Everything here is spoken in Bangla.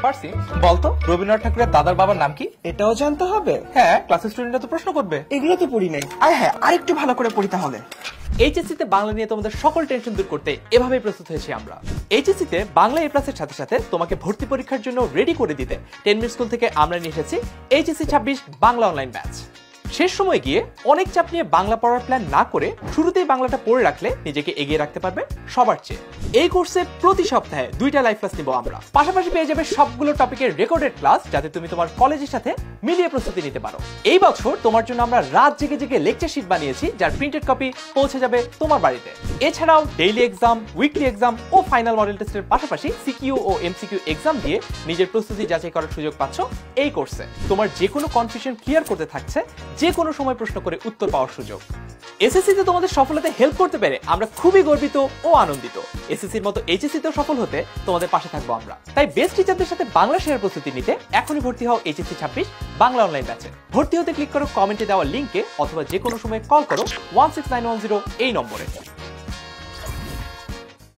পারছি। বলতো রবীন্দ্রনাথ ঠাকুরের দাদার বাবার নাম কি? এটাও জানতে হবে? হ্যাঁ, ক্লাসের স্টুডেন্টরা তো প্রশ্ন করবে। এগুলো তো পড়ি নাই। আর হ্যাঁ, আরেকটু ভালো করে পড়ি তাহলে। এইচএসসি তে বাংলা নিয়ে তোমাদের সকল টেনশন দূর করতে এভাবেই প্রস্তুত হয়েছি আমরা। এইচএসসি তে বাংলা এ প্লাসের সাথে সাথে তোমাকে ভর্তি পরীক্ষার জন্য রেডি করে দিতে 10 মিনিট স্কুল থেকে আমরা নিয়ে এসেছি এইচএসসি 26 বাংলা অনলাইন ব্যাচ। শেষ সময় গিয়ে অনেক চাপ নিয়ে বাংলা পড়ার প্ল্যান না করে শুরুতেই বাংলাটা পড়ে রাখলে নিজেকে এগিয়ে রাখতে পারবে সবার চেয়ে। এই কোর্সে প্রতি সপ্তাহে 2টা লাইভ ক্লাস নিব আমরা, পাশাপাশি পেয়ে যাবে সবগুলো টপিকের রেকর্ডেড ক্লাস, যাতে তুমি তোমার কলেজের সাথে মিলিয়ে প্রস্তুতি নিতে পারো। এই বছর তোমার জন্য আমরা রাত জেগে জেগে লেকচার শিট বানিয়েছি, যার প্রিন্টেড কপি পৌঁছে যাবে তোমার বাড়িতে। এছাড়াও ডেইলি এক্সাম, উইকলি এক্সাম ও ফাইনাল মডেল টেস্টের পাশাপাশি সিকিউ ও এমসিকিউ এক্সাম দিয়ে নিজের প্রস্তুতি যাচাই করার সুযোগ পাচ্ছ এই কোর্সে। তোমার যে কোনো কনফিউশন ক্লিয়ার করতে থাকছে যে কোনো সময় প্রশ্ন করে উত্তর পাওয়ার সুযোগ। এসএসসি তে তোমাদের সফলতায় হেল্প করতে পেরে আমরা খুবই গর্বিত ও আনন্দিত। এসএসসির মতো এইচএসসি তেও সফল হতে তোমাদের পাশে থাকবো আমরা। তাই বেস্ট টিচারদের সাথে বাংলা শেয়ার প্রস্তুতি নিতে এখনই ভর্তি হও এইচএসসি 26 বাংলা অনলাইন ব্যাচে। ভর্তি হতে ক্লিক করো কমেন্টে দেওয়া লিংকে, অথবা যে কোনো সময় কল করো 16910 এই নম্বরে।